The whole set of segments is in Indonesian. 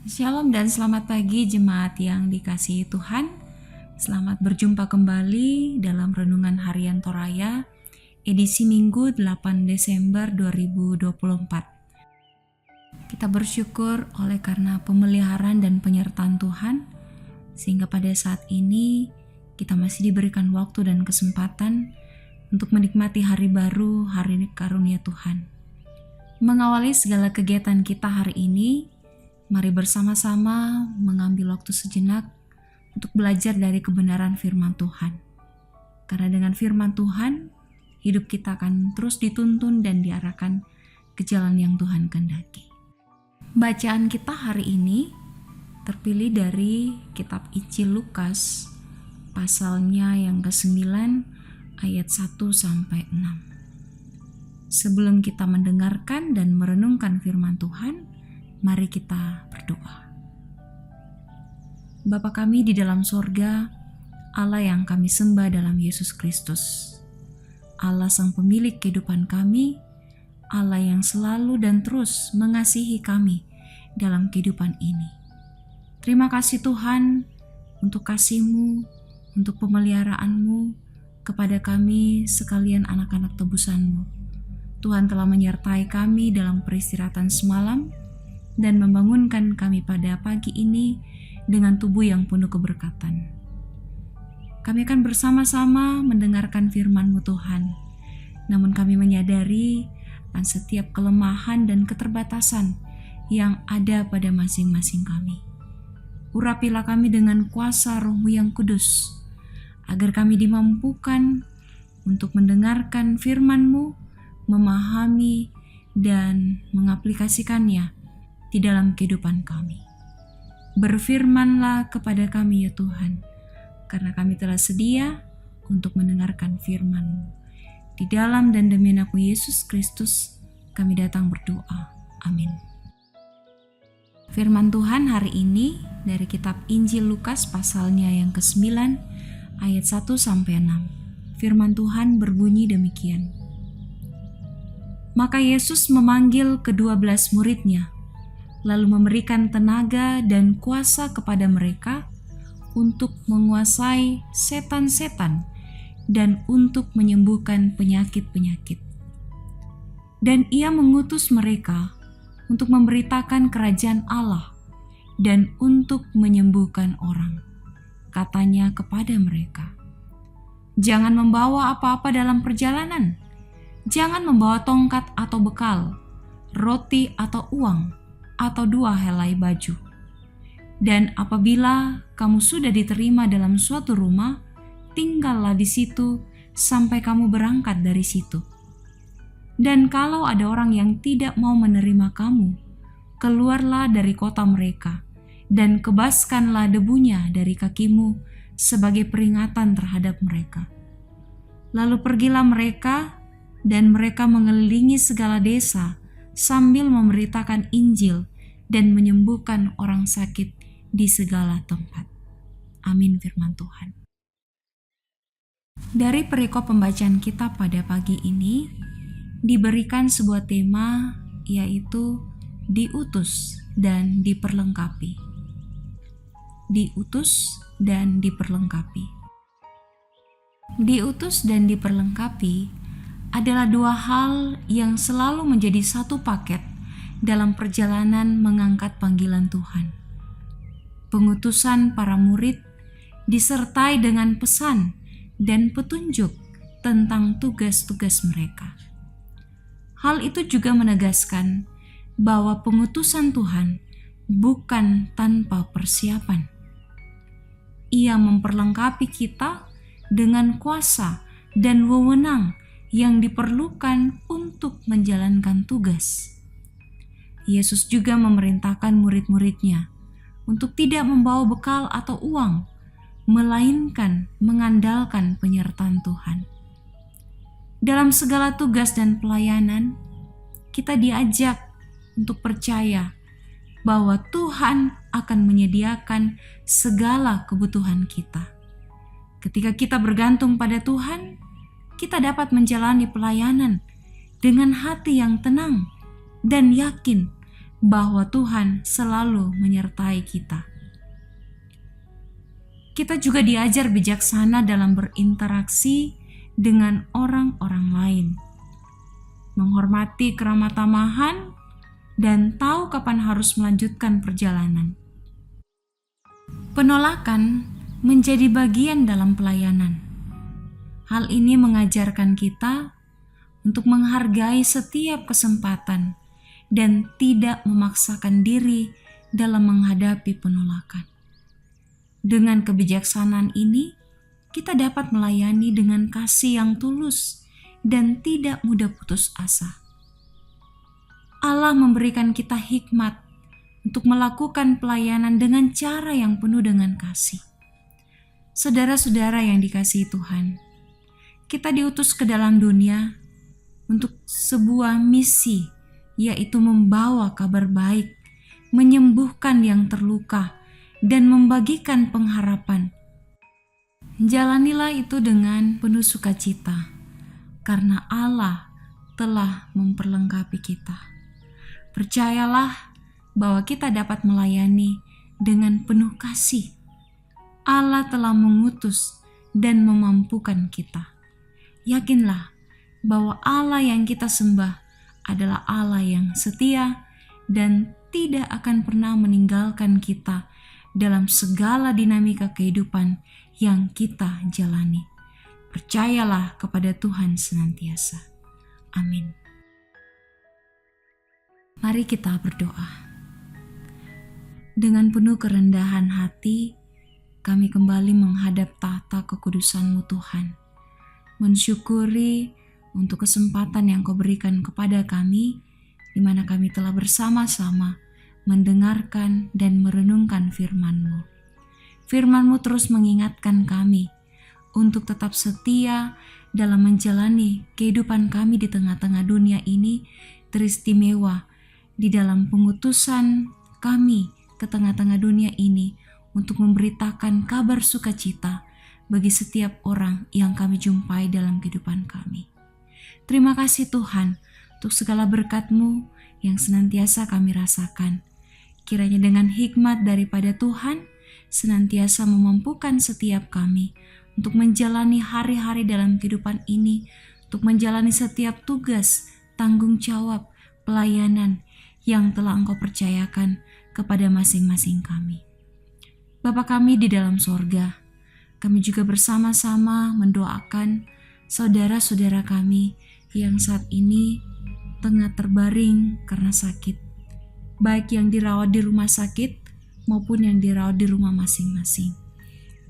Shalom dan selamat pagi jemaat yang dikasihi Tuhan. Selamat berjumpa kembali dalam Renungan Harian Toraya, edisi Minggu 8 Desember 2024. Kita bersyukur oleh karena pemeliharaan dan penyertaan Tuhan, sehingga pada saat ini kita masih diberikan waktu dan kesempatan untuk menikmati hari baru, hari karunia Tuhan. Mengawali segala kegiatan kita hari ini, mari bersama-sama mengambil waktu sejenak untuk belajar dari kebenaran firman Tuhan. Karena dengan firman Tuhan, hidup kita akan terus dituntun dan diarahkan ke jalan yang Tuhan kehendaki. Bacaan kita hari ini terpilih dari kitab Injil Lukas, pasalnya yang ke-9 ayat 1-6. Sebelum kita mendengarkan dan merenungkan firman Tuhan, mari kita berdoa. Bapa kami di dalam sorga, Allah yang kami sembah dalam Yesus Kristus, Allah sang pemilik kehidupan kami, Allah yang selalu dan terus mengasihi kami dalam kehidupan ini. Terima kasih Tuhan untuk kasih-Mu, untuk pemeliharaan-Mu kepada kami sekalian anak-anak tebusan-Mu. Tuhan telah menyertai kami dalam peristirahatan semalam, dan membangunkan kami pada pagi ini dengan tubuh yang penuh keberkatan. Kami akan bersama-sama mendengarkan firman-Mu Tuhan, namun kami menyadari akan setiap kelemahan dan keterbatasan yang ada pada masing-masing kami. Urapilah kami dengan kuasa Roh-Mu yang kudus, agar kami dimampukan untuk mendengarkan firman-Mu, memahami dan mengaplikasikannya di dalam kehidupan kami. Berfirmanlah kepada kami ya Tuhan, karena kami telah sedia untuk mendengarkan firman-Mu. Di dalam dan demi nama Yesus Kristus kami datang berdoa. Amin. Firman Tuhan hari ini dari kitab Injil Lukas pasalnya yang ke-9 ayat 1-6. Firman Tuhan berbunyi demikian. Maka Yesus memanggil ke-12 murid-Nya, lalu memberikan tenaga dan kuasa kepada mereka untuk menguasai setan-setan dan untuk menyembuhkan penyakit-penyakit. Dan Ia mengutus mereka untuk memberitakan kerajaan Allah dan untuk menyembuhkan orang. Katanya kepada mereka, "Jangan membawa apa-apa dalam perjalanan. Jangan membawa tongkat atau bekal, roti atau uang, atau 2 helai baju. Dan apabila kamu sudah diterima dalam suatu rumah, tinggallah di situ sampai kamu berangkat dari situ. Dan kalau ada orang yang tidak mau menerima kamu, keluarlah dari kota mereka, dan kebaskanlah debunya dari kakimu sebagai peringatan terhadap mereka." Lalu pergilah mereka, dan mereka mengelilingi segala desa sambil memberitakan Injil dan menyembuhkan orang sakit di segala tempat. Amin firman Tuhan. Dari perikop pembacaan kita pada pagi ini diberikan sebuah tema, yaitu diutus dan diperlengkapi. Diutus dan diperlengkapi. Diutus dan diperlengkapi adalah 2 hal yang selalu menjadi satu paket dalam perjalanan mengangkat panggilan Tuhan. Pengutusan para murid disertai dengan pesan dan petunjuk tentang tugas-tugas mereka. Hal itu juga menegaskan bahwa pengutusan Tuhan bukan tanpa persiapan. Ia memperlengkapi kita dengan kuasa dan wewenang yang diperlukan untuk menjalankan tugas. Yesus juga memerintahkan murid-murid-Nya untuk tidak membawa bekal atau uang, melainkan mengandalkan penyertaan Tuhan. Dalam segala tugas dan pelayanan, kita diajak untuk percaya bahwa Tuhan akan menyediakan segala kebutuhan kita. Ketika kita bergantung pada Tuhan, kita dapat menjalani pelayanan dengan hati yang tenang dan yakin bahwa Tuhan selalu menyertai kita. Kita juga diajar bijaksana dalam berinteraksi dengan orang-orang lain, menghormati keramah tamahan, dan tahu kapan harus melanjutkan perjalanan. Penolakan menjadi bagian dalam pelayanan. Hal ini mengajarkan kita untuk menghargai setiap kesempatan dan tidak memaksakan diri dalam menghadapi penolakan. Dengan kebijaksanaan ini, kita dapat melayani dengan kasih yang tulus dan tidak mudah putus asa. Allah memberikan kita hikmat untuk melakukan pelayanan dengan cara yang penuh dengan kasih. Saudara-saudara yang dikasihi Tuhan, kita diutus ke dalam dunia untuk sebuah misi, yaitu membawa kabar baik, menyembuhkan yang terluka, dan membagikan pengharapan. Jalanilah itu dengan penuh sukacita, karena Allah telah memperlengkapi kita. Percayalah bahwa kita dapat melayani dengan penuh kasih. Allah telah mengutus dan memampukan kita. Yakinlah bahwa Allah yang kita sembah adalah Allah yang setia dan tidak akan pernah meninggalkan kita dalam segala dinamika kehidupan yang kita jalani. Percayalah kepada Tuhan senantiasa. Amin. Mari kita berdoa. Dengan penuh kerendahan hati, kami kembali menghadap tahta kekudusan-Mu Tuhan, mensyukuri untuk kesempatan yang Kau berikan kepada kami, di mana kami telah bersama-sama mendengarkan dan merenungkan firman-Mu. Firman-Mu terus mengingatkan kami untuk tetap setia dalam menjalani kehidupan kami di tengah-tengah dunia ini teristimewa, di dalam pengutusan kami ke tengah-tengah dunia ini untuk memberitakan kabar sukacita bagi setiap orang yang kami jumpai dalam kehidupan kami. Terima kasih Tuhan untuk segala berkat-Mu yang senantiasa kami rasakan. Kiranya dengan hikmat daripada Tuhan senantiasa memampukan setiap kami untuk menjalani hari-hari dalam kehidupan ini, untuk menjalani setiap tugas, tanggung jawab, pelayanan yang telah Engkau percayakan kepada masing-masing kami. Bapa kami di dalam sorga, kami juga bersama-sama mendoakan saudara-saudara kami yang saat ini tengah terbaring karena sakit, baik yang dirawat di rumah sakit maupun yang dirawat di rumah masing-masing.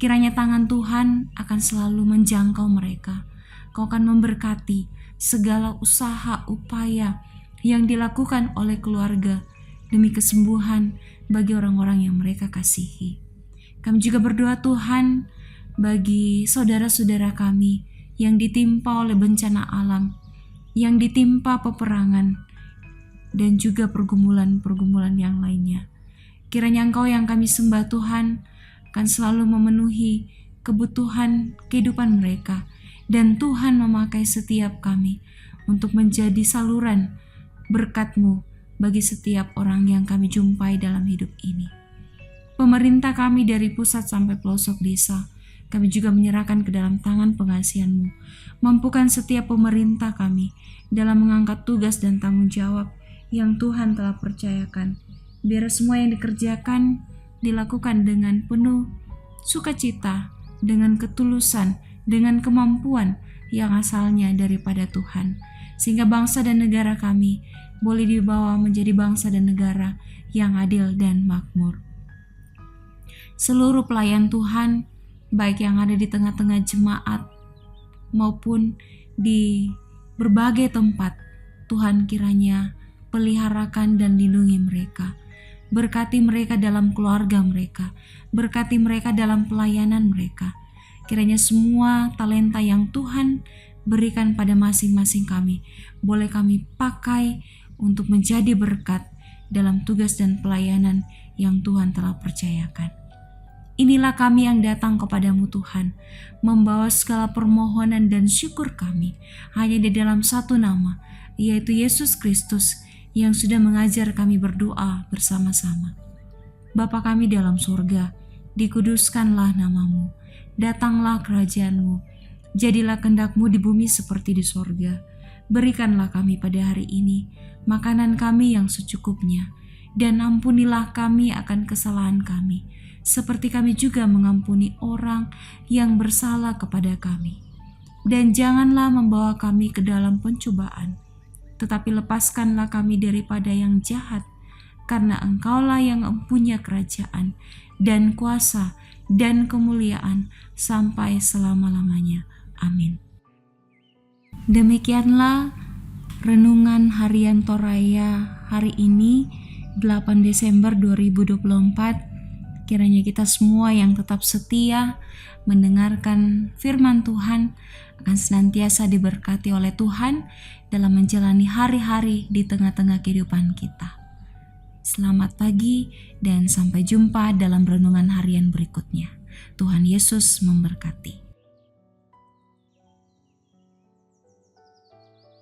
Kiranya tangan Tuhan akan selalu menjangkau mereka. Kau akan memberkati segala usaha, upaya yang dilakukan oleh keluarga demi kesembuhan bagi orang-orang yang mereka kasihi. Kami juga berdoa Tuhan bagi saudara-saudara kami yang ditimpa oleh bencana alam, yang ditimpa peperangan, dan juga pergumulan-pergumulan yang lainnya. Kiranya Engkau yang kami sembah Tuhan akan selalu memenuhi kebutuhan kehidupan mereka, dan Tuhan memakai setiap kami untuk menjadi saluran berkat-Mu bagi setiap orang yang kami jumpai dalam hidup ini. Pemerintah kami dari pusat sampai pelosok desa, kami juga menyerahkan ke dalam tangan pengasihan-Mu. Mampukan setiap pemerintah kami dalam mengangkat tugas dan tanggung jawab yang Tuhan telah percayakan. Biar semua yang dikerjakan dilakukan dengan penuh sukacita, dengan ketulusan, dengan kemampuan yang asalnya daripada Tuhan. Sehingga bangsa dan negara kami boleh dibawa menjadi bangsa dan negara yang adil dan makmur. Seluruh pelayan Tuhan, baik yang ada di tengah-tengah jemaat maupun di berbagai tempat, Tuhan kiranya peliharakan dan lindungi mereka. Berkati mereka dalam keluarga mereka, berkati mereka dalam pelayanan mereka. Kiranya semua talenta yang Tuhan berikan pada masing-masing kami, boleh kami pakai untuk menjadi berkat dalam tugas dan pelayanan yang Tuhan telah percayakan. Inilah kami yang datang kepadamu Tuhan, membawa segala permohonan dan syukur kami hanya di dalam satu nama, yaitu Yesus Kristus, yang sudah mengajar kami berdoa bersama-sama. Bapa kami dalam surga, dikuduskanlah namamu, datanglah kerajaan-Mu, jadilah kehendak-Mu di bumi seperti di surga. Berikanlah kami pada hari ini makanan kami yang secukupnya, dan ampunilah kami akan kesalahan kami, seperti kami juga mengampuni orang yang bersalah kepada kami. Dan janganlah membawa kami ke dalam pencobaan, tetapi lepaskanlah kami daripada yang jahat, karena Engkaulah yang mempunyai kerajaan dan kuasa dan kemuliaan sampai selama-lamanya. Amin. Demikianlah renungan harian Toraya hari ini 8 Desember 2024. Kiranya kita semua yang tetap setia mendengarkan firman Tuhan akan senantiasa diberkati oleh Tuhan dalam menjalani hari-hari di tengah-tengah kehidupan kita. Selamat pagi dan sampai jumpa dalam renungan harian berikutnya. Tuhan Yesus memberkati.